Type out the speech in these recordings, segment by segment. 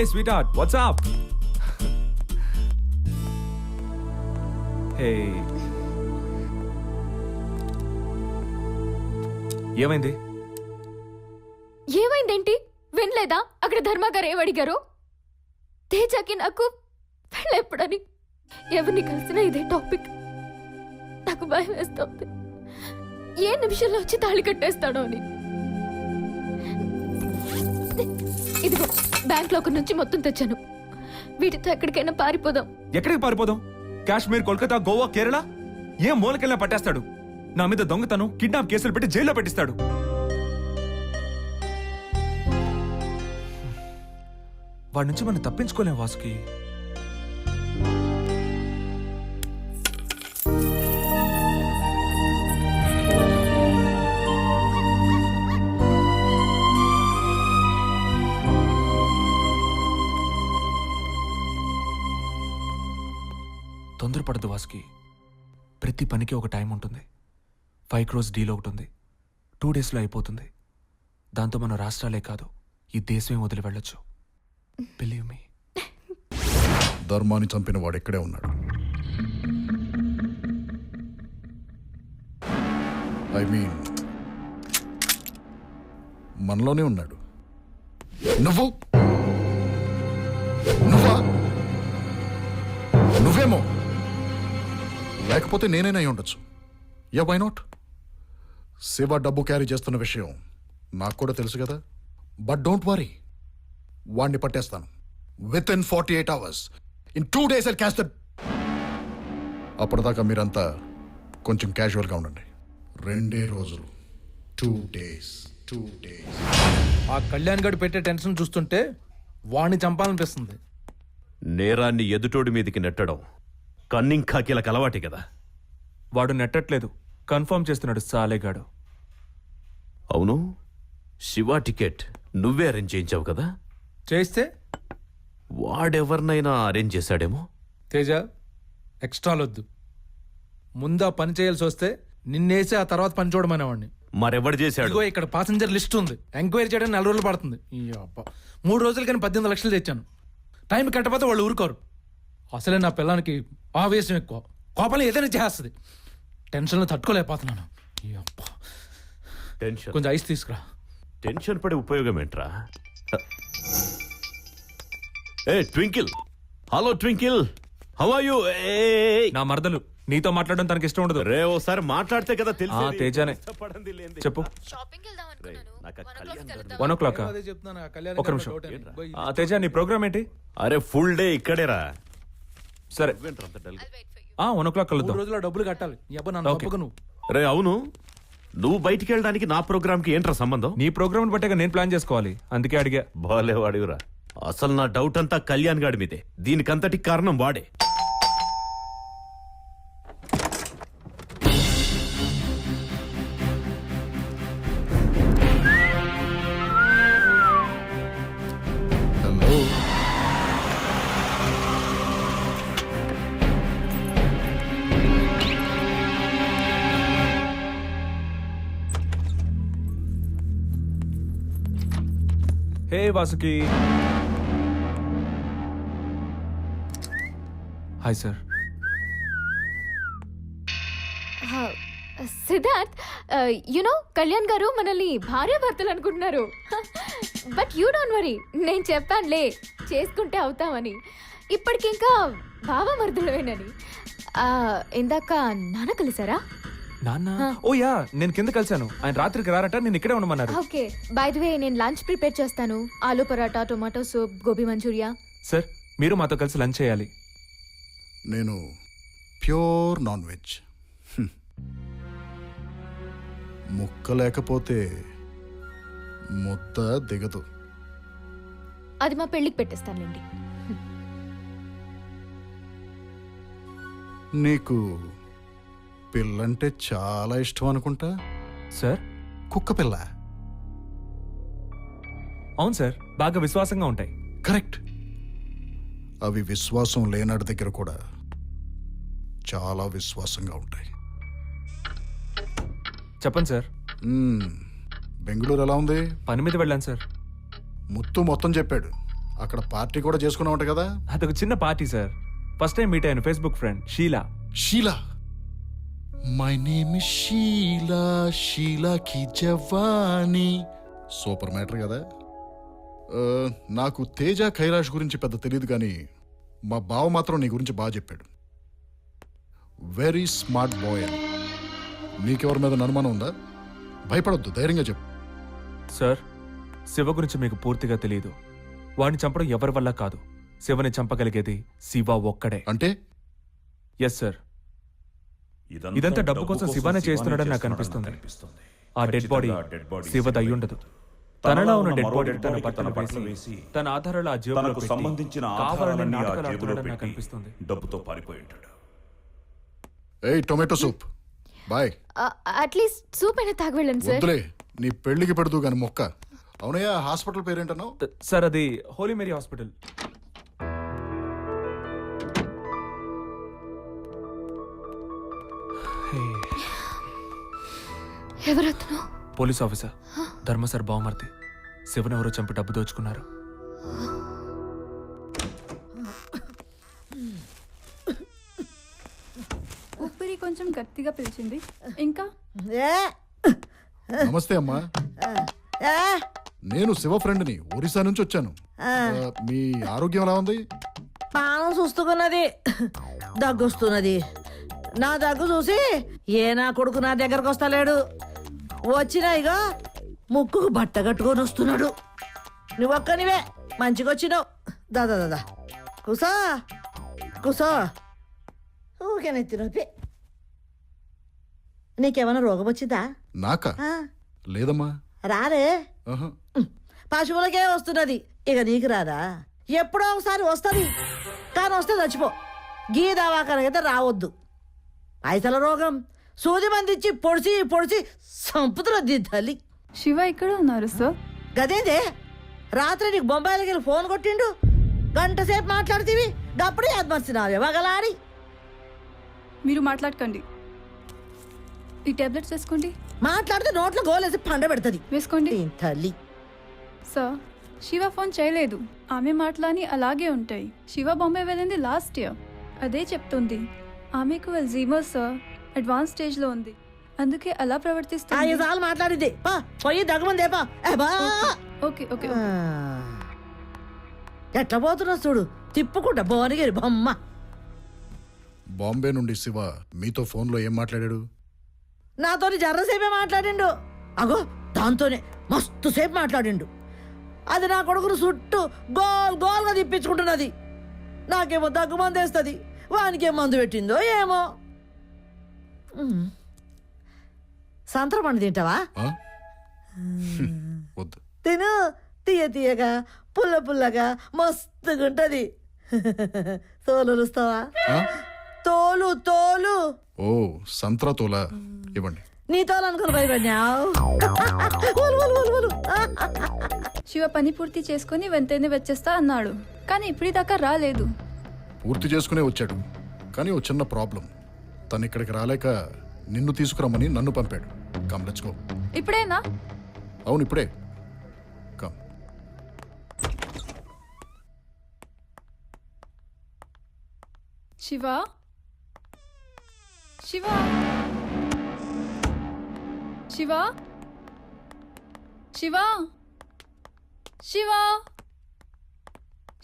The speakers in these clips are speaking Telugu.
Hey, sweetheart, what's up? Hey. ఏమైంది? ఏమైందేంటి? వినలేదా అక్కడ ధర్మ గారు ఏమడిగారు? తేజకి నాకు పెళ్ళెప్పుడని ఎవరిని కలిసినా ఇదే టాపిక్. నాకు భయం వేస్తుంది, ఏ నిమిషంలో వచ్చి తాళి కట్టేస్తాడో అని. ఇదిగో బ్యాంక్ లాకర్ నుంచి మొత్తం తెచ్చాను. వీటితో ఎక్కడికైనా పారిపోదాం. ఎక్కడికి పారిపోదాం? కాశ్మీర్, కోల్కతా, గోవా, కేరళ ఏ మూలకెళ్ళినా పట్టేస్తాడు. నా మీద దొంగతనం, కిడ్నాప్ కేసులు పెట్టి జైల్లో పెట్టిస్తాడు. వాడి నుంచి మనం తప్పించుకోలేం వాసుకి. తొందరపడదు వాసుకి. ప్రతి పనికి ఒక టైం ఉంటుంది. 5 crores డీల్ ఒకటి ఉంది. 2 daysలో అయిపోతుంది. దాంతో మన రాష్ట్రాలే కాదు, ఈ దేశమే వదిలి వెళ్ళొచ్చు. Believe me. ధర్మాన్ని చంపిన వాడు ఇక్కడే ఉన్నాడు. ఐ మీన్ మనలోనే ఉన్నాడు. నువ్వా? నువ్వేమో, లేకపోతే నేనైనా అయి ఉండొచ్చు. Yeah, why not? శివ డబ్బు క్యారీ చేస్తున్న విషయం నాకు కూడా తెలుసు కదా. బట్ డోంట్ వరీ, వాడిని పట్టేస్తాను. Within 48 hours. In 2 days I'll catch the... అప్పటిదాకా మీరంతా కొంచెం క్యాజువల్గా ఉండండి. 2 రోజులు, 2 days. ఆ కళ్యాణ్ గడు పెట్టే టెన్షన్ చూస్తుంటే వాణ్ణి చంపాలనిపిస్తుంది. నేరాన్ని ఎదుటోడి మీదికి నెట్టడం కన్నింగ్ కాకీలకు అలవాటే కదా. వాడు నెట్టట్లేదు, కన్ఫర్మ్ చేస్తున్నాడు సాలేగాడు. అవును, శివ టికెట్ నువ్వే అరేంజ్ చేయించావు కదా. చేస్తే వాడెవరినైనా అరేంజ్ చేశాడేమో. తేజ, ఎక్స్ట్రాలొద్దు. ముందా పని చేయాల్సి వస్తే నిన్నేసి ఆ తర్వాత పని చూడమనేవాడిని. మరెవడు చేశాడు? ఇదిగో ఇక్కడ పాసెంజర్ లిస్ట్ ఉంది. ఎంక్వైరీ చేయడానికి 4 రోజులు పడుతుంది. 3 రోజులు కానీ 18 లక్షలు తెచ్చాను. టైం కట్టకపోతే వాళ్ళు ఊరుకోరు. అసలే నా పిల్లానికి ఆవేశం ఎక్కువ, కోపంలో ఏదైనా చేస్తుంది. టెన్షన్లో తట్టుకోలేకపోతున్నాను. టెన్షన్? కొంచెం ఐస్ తీసుకురా. టెన్షన్ పడే ఉపయోగం ఏంట్రా? ఏ Twinkle, hello Twinkle, how are you? నా మరదలు, నీతో మాట్లాడడం తనకి ఇష్టం ఉండదు. రే ఓసారి మాట్లాడితే కదా తెలుసు. తేజానే చెప్పు. 1 o'clock. అదే చెప్తున్నాను, ఆ కళ్యాణ్ ఒక నిమిషం. డౌట్ అని. పోయి. తేజ, నీ ప్రోగ్రామ్ ఏంటి? అరే ఫుల్ డే ఇక్కడేరా. సరే, 1 o'clock 3 కలుద్దాం. రోజుల్లో డబ్బులు కట్టాలి. నీ అబ్బా నన్ను ఓకే. తప్పకు నువ్వు. రే అవును, నువ్వు బయటికి వెళ్ళడానికి నా ప్రోగ్రామ్ కి ఏంట్రా సంబంధం? నీ ప్రోగ్రామ్ బట్టే నేను ప్లాన్ చేసుకోవాలి, అందుకే అడిగా. బాలేవాడివిరా. అసలు నా డౌట్ అంతా కళ్యాణ్ గాడి మీదే. దీనికంతటి కారణం వాడే. Hello, hey Vasuki. Hi sir. Siddharth, you know Kalyan garu మనల్ని భార్యాభర్తలు అనుకుంటున్నారు. బట్ యూ డోంట్ వరీ, నేను చెప్పానులే చేసుకుంటే అవుతామని. ఇప్పటికింకా బావ మరుదులవేనని. ఇందాక నాన్న కలిసారా? నాన్న? ఓ యా, నేను కింద కలిశాను. ఆయన రాత్రికి రారట, నేను ఇక్కడే ఉండమన్నారు. ఓకే, బై ది వే నేను లంచ్ ప్రిపేర్ చేస్తాను. Aloo paratha, tomato soup, gobi manchurian. Sir, మీరు మాతో కలిసి లంచ్ చేయాలి. నేను ప్యూర్ నాన్ వెజ్. ముక్క లేకపోతే ముద్ద దిగదు. అది మా పెళ్ళికి పెట్టేస్తానులేండి. నీకు పిల్లంటే చాలా ఇష్టం అనుకుంటా. సార్? కుక్క పిల్ల. అవును సార్, బాగా విశ్వాసంగా ఉంటాయి. కరెక్ట్. అవి విశ్వాసం లేనాడి దగ్గర కూడా చాలా విశ్వాసంగా ఉంటాయి. చెప్పండి సార్. బెంగళూరు ఎలా ఉంది? పని మీద వెళ్ళాను సార్. ముత్తు మొత్తం చెప్పాడు. అక్కడ పార్టీ కూడా చేసుకున్నావు అంట కదా? అదొక చిన్న party sir. First time meet అయ్యాను Facebook friend Sheela. Sheela, my name is Sheela, Sheela ki Jawani. Super matter కదా. నాకు తేజ ఖైలాష్ గురించి పెద్ద తెలియదు కానీ మా బావ మాత్రం నీ గురించి బాగా చెప్పాడు. వెరీ స్మార్ట్ బాయ్ అని. నీకెవరి మీద అనుమానం ఉందా? భయపడొద్దు, ధైర్యంగా చెప్పు. సార్, శివ గురించి మీకు పూర్తిగా తెలియదు. వాడిని చంపడం ఎవరి వల్ల కాదు. శివని చంపగలిగేది శివ ఒక్కడే. అంటే? Yes sir. ఇదంతా డబ్బు కోసం శివానే చేస్తున్నాడని నాకు అనిపిస్తుంది. ఆ డెడ్ బాడీ శివది అయ్యుండదు. తనలో ఉన్న డెడ్ బాడీ తన బట్టలు వేసి తన ఆధారాలు ఆ జేబులో తనకు పెట్టి సంబంధించిన కావాలని ఆధారాలన్నీ ఆ నాటకాలు జేబులో ఆడుతున్నాడని నాకు పెట్టి అనిపిస్తుంది. డబ్బుతో పారిపోయి ఉంటాడు. ఏయ్ tomato soup boy. At least soup అయినా తాగి వెళ్ళండి సార్. వద్దులే, నీ పెళ్లికి పెడదు గాని మొక్క. అవునయ్యా, హాస్పిటల్ పేరేంటన్నావు? సార్ అది హోలీ మేరీ హాస్పిటల్. ఎవరతను? పోలీస్ ఆఫీసర్ ధర్మ సార్ బావమర్తి. శివనెవరో చంపి డబ్బు దోచుకున్నారు. ఊపిరి కొంచెం గట్టిగా పిలిచింది. ఇంకా నమస్తే అమ్మా, నేను శివ ఫ్రెండ్ని, ఒరిస్సా నుంచి వచ్చాను. మీ ఆరోగ్యం ఎలా ఉంది? పానం చూస్తున్నది, దగ్గొస్తున్నది. నా దగ్గు చూసి ఏ నా కొడుకు నా దగ్గరకు వస్తలేడు. వచ్చినా ఇక ముక్కుకు బట్ట కట్టుకొని వస్తున్నాడు. నువ్వొక్కనివే మంచిగొచ్చినావు. దాదా దాదా కూసో కూసో. ఊకెనెత్తి నొప్పి. నీకేమైనా రోగం వచ్చిందా? నాకా? ఆ, లేదమ్మా. రారే. ఆహా. పశువులకే వస్తున్నది, ఇక నీకు రాదా? ఎప్పుడో ఒకసారి వస్తుంది, కానీ వస్తే చచ్చిపో. గీ దవాఖానకైతే రావద్దు. పైసల రోగం సూది మందిచ్చి పొడిచి పొడిచి సంపుతున్నది తల్లి. శివ ఇక్కడ ఉన్నారు సార్. గదేందే రాత్రి నీకు బొంబాయిలకి వెళ్ళి ఫోన్ కొట్టిండు, గంట సేపు మాట్లాడుతీవి, గప్పుడే యాదమర్చినావే వగలాడి. మీరు మాట్లాడకండి, ఈ టాబ్లెట్స్ వేసుకోండి. మాట్లాడితే నోట్లో గోలేసి పండ పెడుతుంది వేసుకోండి తల్లి. సార్. శివ ఫోన్ చేయలేదు, ఆమె మాటలని అలాగే ఉంటాయి. శివ బాంబే వెళ్ళింది లాస్ట్ ఇయర్, అదే చెప్తుంది. ఆమెకు అల్జీమర్ సార్, అడ్వాన్స్ స్టేజ్ లో ఉంది, అందుకే అలా ప్రవర్తిస్తుంది. ఐదుసార్లు మాట్లాడింది, పా పోయి దగ్గమందేపా. Okay okay. ఎట్లా పోతున్నా చూడు, తిప్పుకుంటా భువనగిరి బొమ్మ. బాంబే నుండి శివ మీతో ఫోన్లో ఏం మాట్లాడాడు? నాతోని జర్రసేపే మాట్లాడిండు. అగో దాంతోనే మస్తు సేపు మాట్లాడిండు. అది నా కొడుకును చుట్టూ గోల్ గోల్గా తిప్పించుకుంటున్నది. నాకేమో దగ్గు మందు వేస్తుంది, వానికేం మందు పెట్టిందో ఏమో. సంతర పండు తింటావా? ఆ? వద్దు. తిను, తీయ తీయగా పుల్ల పుల్లగా మస్తుగుంటది. తోలు రుస్తావా? ఆ? తోలు తోలు. ఓ సంత్రా తోలా, ఇవ్వండి. నీ తోలు అనుకుని భయపడినావు. శివ పని పూర్తి చేసుకుని వెంటనే వచ్చేస్తా అన్నాడు, కానీ ఇప్పటిదాకా రాలేదు. పూర్తి చేసుకునే వచ్చాడు, కానీ ఓ చిన్న ప్రాబ్లం. తను ఇక్కడికి రాలేక నిన్ను తీసుకురమ్మని నన్ను పంపాడు. Come let's go. ఇప్పుడేనా? అవును ఇప్పుడే. కమ్. శివ శివ శివ శివ శివ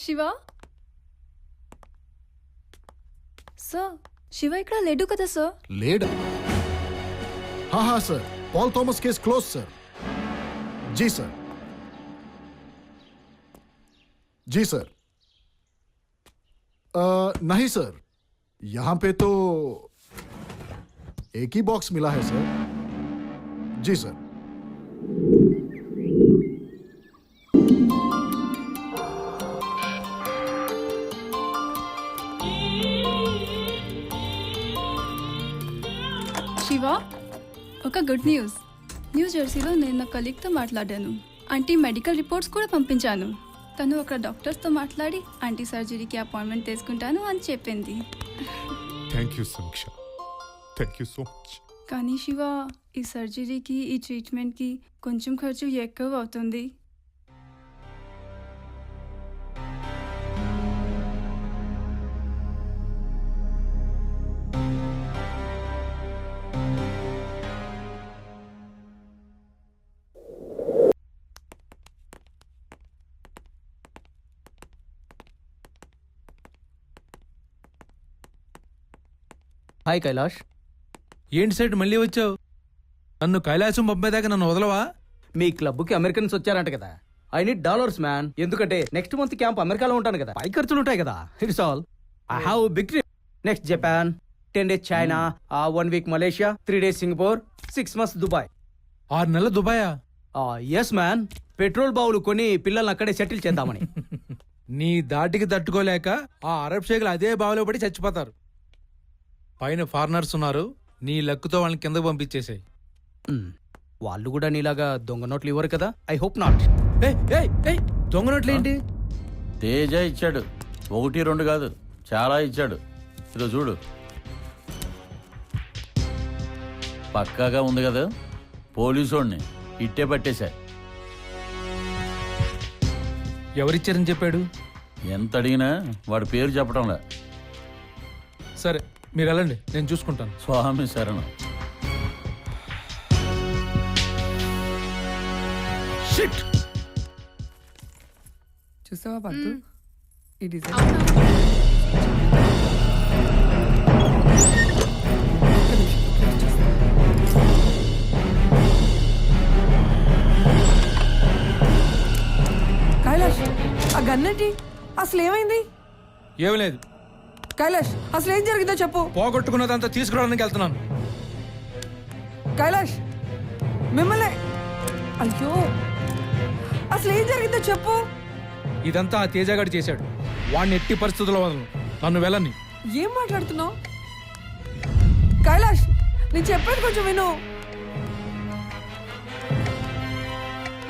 శివ. సార్, శివ ఇక్కడ లేడు కదా సార్? లేడా? हाँ sir, Paul Thomas case close sir. जी सर. जी सर. नहीं सर, यहां पे तो एक ही बॉक्स मिला है सर. जी सर. శివ, ఒక గుడ్ న్యూస్. న్యూ జెర్సీలో నేను నా కలీగ్తో మాట్లాడాను. ఆంటీ మెడికల్ రిపోర్ట్స్ కూడా పంపించాను. తను ఒక డాక్టర్స్తో మాట్లాడి ఆంటీ సర్జరీకి అపాయింట్మెంట్ తీసుకుంటాను అని చెప్పింది. థ్యాంక్ యూ సమీక్ష, థ్యాంక్ యూ సో మచ్. కానీ శివ, ఈ సర్జరీకి ఈ ట్రీట్మెంట్కి కొంచెం ఖర్చు ఎక్కువ అవుతుంది. హాయ్ కైలాష్. ఏంటి సైడ్ మళ్ళీ వచ్చావు? నన్ను కైలాసం పంపేదాకా నన్ను వదలవా? మీ క్లబ్కి అమెరికన్స్ వచ్చారంట కదా. I need dollars man. ఎందుకంటే నెక్స్ట్ మంత్ క్యాంప్ అమెరికాలో ఉంటాను కదా, పై ఖర్చులు ఉంటాయి కదా. It's all. I have big trip. Next Japan, 10 days China, 1 week Malaysia, 3 days Singapore, 6 months Dubai. 6 నెలలు దుబాయా? Yes man. పెట్రోల్ బావులు కొని పిల్లల్ని అక్కడే సెటిల్ చేద్దామని. నీ దాటికి తట్టుకోలేక ఆ అరబ్ షేకులు అదే బావిలో పడి చచ్చిపోతారు. పైన ఫారినర్స్ ఉన్నారు, నీ లక్కుతో వాళ్ళని కిందకు పంపించేసాయి. వాళ్ళు కూడా నీలాగా దొంగ నోట్లు ఇవ్వరు కదా. I hope not. దొంగ నోట్లు ఏంటి? తేజ ఇచ్చాడు. 1, 2 కాదు, చాలా ఇచ్చాడు. ఇదో చూడు, పక్కాగా ఉంది కదా. పోలీసోడిని ఇట్టే పట్టేశా. ఎవరిచ్చారని చెప్పాడు? ఎంత అడిగినా వాడి పేరు చెప్పడంలా. సరే మీరు వెళ్ళండి, నేను చూసుకుంటాను. స్వామి శరణం. షిట్! చూసావా పద్దు, ఈ డిజైన్ కైలాష్, ఆ గన్నేంటి? అసలు ఏమైంది? ఏమి లేదు. కైలాష్, అసలు ఏం జరిగిందో చెప్పు. పోగొట్టుకున్నదంతా తీసుకురావడానికి వెళ్తున్నాను. కైలాష్, మిమ్మల్ని. అయ్యో, అసలు ఏం జరిగిందో చెప్పు. ఇదంతా ఆ తేజగాడు చేశాడు. వాడిని ఎట్టి పరిస్థితుల్లో వదలను. నన్ను వెళ్ళని. ఏం మాట్లాడుతున్నావు కైలాష్? నేను చెప్పేది కొంచెం విను.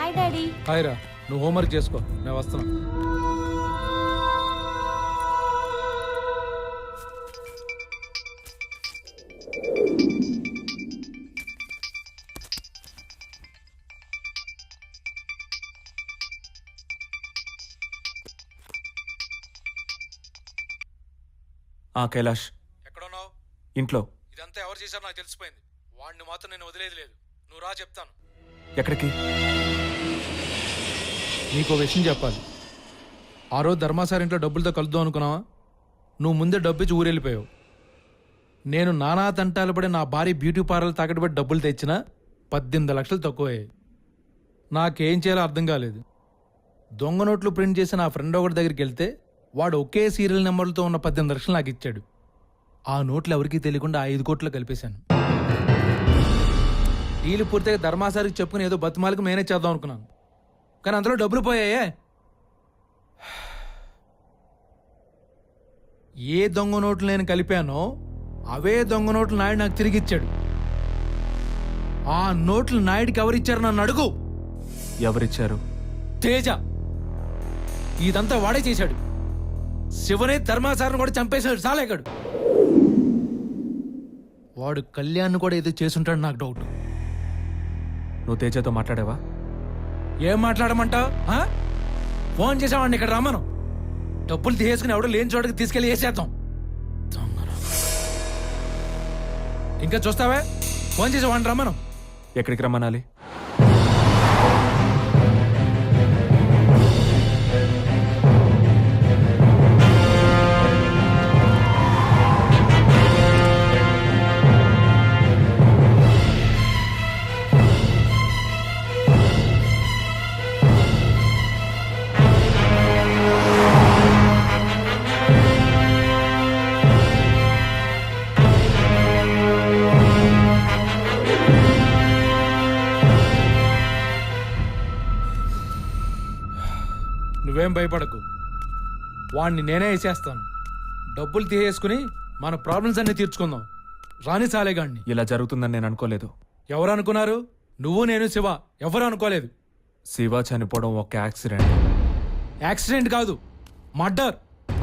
Hi daddy. హాయ్ రా, నువ్వు హోంవర్క్ చేసుకో, నేను వస్తున్నా. కైలాష్, ఎక్కడున్నావు? ఇంట్లో. ఇదంతా ఎవరు చేశారో నాకు తెలిసిపోయింది. వాడిని మాత్రం నేను వదిలేది లేదు. నువ్వు రా, చెప్తాను. ఎక్కడికి? నీకో విషయం చెప్పాలి. ఆ రోజు ధర్మాసారి ఇంట్లో డబ్బులతో కలుద్దాం అనుకున్నావా? నువ్వు ముందే డబ్బు ఇచ్చి ఊరెళ్ళిపోయావు. నేను నానా తంటాలు పడి నా భార్య బ్యూటీ పార్లర్ తాకట్టు పెట్టి డబ్బులు తెచ్చినా 18 లక్షలు తక్కువయ్యాయి. నాకేం చేయాలో అర్థం కాలేదు. దొంగ నోట్లు ప్రింట్ చేసి నా ఫ్రెండ్ ఒకటి దగ్గరికి వెళ్తే వాడు ఒకే సీరియల్ నెంబర్లతో ఉన్న 18 లక్షలు నాకు ఇచ్చాడు. ఆ నోట్లు ఎవరికీ తెలియకుండా 5 కోట్లు కలిపేశాను. డీలు పూర్తిగా ధర్మాసారికి చెప్పుకుని ఏదో బతిమాలకు మేనేజ్ చేద్దాం అనుకున్నాను. కానీ అందులో డబ్బులు పోయాయే. ఏ దొంగ నోట్లు నేను కలిపానో అవే దొంగ నోట్లు నాయుడు నాకు తిరిగి ఇచ్చాడు. ఆ నోట్లు నాయుడికి ఎవరిచ్చారు నన్ను అడుగు. ఎవరిచ్చారు? తేజ. ఇదంతా వాడే చేశాడు. శివనే ధర్మాసారిని కూడా చంపేశాడు సాలేగాడు. వాడు కళ్యాణ్ కూడా ఏదో చేసుంటాడు, నాకు డౌట్. నువ్వు తేజతో మాట్లాడావా? ఏం మాట్లాడమంటావు? ఫోన్ చేసావాడిని ఇక్కడ రమ్మను. డబ్బులు తీసుకుని ఎవడో లేని చోటకి తీసుకెళ్ళి వేసేద్దాం. ఇంకా చూస్తావే? ఫోన్ చేసేవాడిని రమ్మను. ఎక్కడికి రమ్మనాలి? నువ్వేం భయపడకు, వాణ్ణి నేనే వేసేస్తాను. డబ్బులు తీసేసుకుని మన ప్రాబ్లమ్స్ అన్ని తీర్చుకుందాం. రాని సాలేగాడిని. ఇలా జరుగుతుందని నేను అనుకోలేదు. ఎవరు అనుకున్నారు? నువ్వు, నేను, శివ. ఎవరు అనుకోలేదు. శివ చనిపోవడం ఒక యాక్సిడెంట్. యాక్సిడెంట్ కాదు, మర్డర్.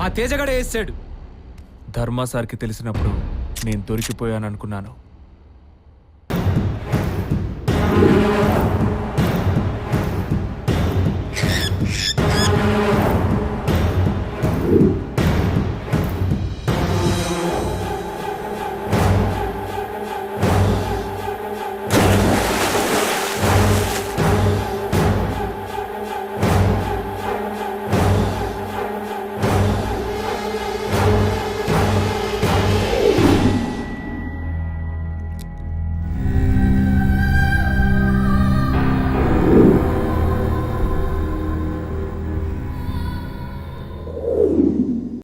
ఆ తేజగాడే వేసాడు. ధర్మా సార్కి తెలిసినప్పుడు నేను దొరికిపోయాను అనుకున్నాను.